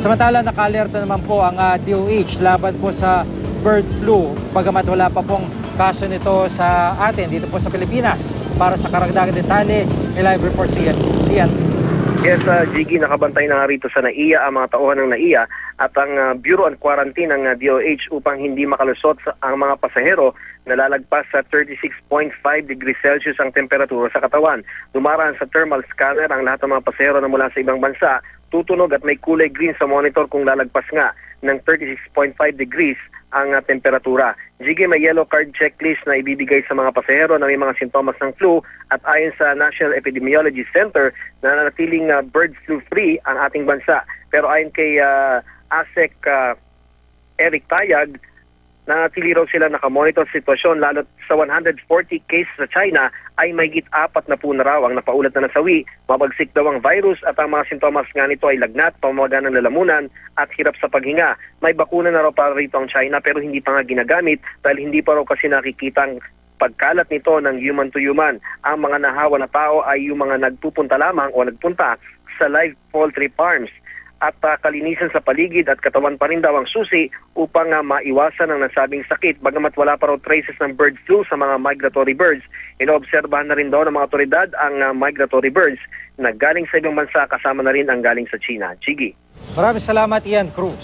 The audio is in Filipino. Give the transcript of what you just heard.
Samantala, naka-alerto naman po ang DOH laban po sa bird flu. Bagamat wala pa pong kaso nito sa atin dito po sa Pilipinas. Para sa karagdagang detalye, may live report si Ian. Yes, Jiggy, nakabantay na nga rito sa NAIA ang mga tauhan ng NAIA at ang Bureau and Quarantine ng DOH upang hindi makalusot ang mga pasahero na lalagpas sa 36.5 degrees Celsius ang temperatura sa katawan. Dumaraan sa thermal scanner ang lahat ng mga pasahero na mula sa ibang bansa, tutunog at may kulay green sa monitor kung lalagpas nga ng 36.5 degrees ang temperatura. Jiggy, may yellow card checklist na ibibigay sa mga pasahero na may mga sintomas ng flu at ayon sa National Epidemiology Center na nanatiling bird flu free ang ating bansa. Pero ayon kay ASEC Eric Tayag, nanatili raw sila nakamonitor sa sitwasyon lalo sa 140 cases sa China ay mahigit 4 na po na raw ang napaulat na nasawi. Mabagsik daw ang virus at ang mga sintomas nga nito ay lagnat, pamamaga ng lalamunan at hirap sa paghinga. May bakuna na raw para rito ang China pero hindi pa nga ginagamit dahil hindi pa raw kasi nakikitang pagkalat nito ng human to human. Ang mga nahawa na tao ay yung mga nagpupunta lamang o nagpunta sa live poultry farms. At kalinisan sa paligid at katawan pa rin daw ang susi upang maiwasan ang nasabing sakit. Bagamat wala pa raw traces ng bird flu sa mga migratory birds, inoobserbahan na rin daw ng mga otoridad ang migratory birds na galing sa ibang bansa kasama na rin ang galing sa China. Chigi. Maraming salamat, Ian Cruz.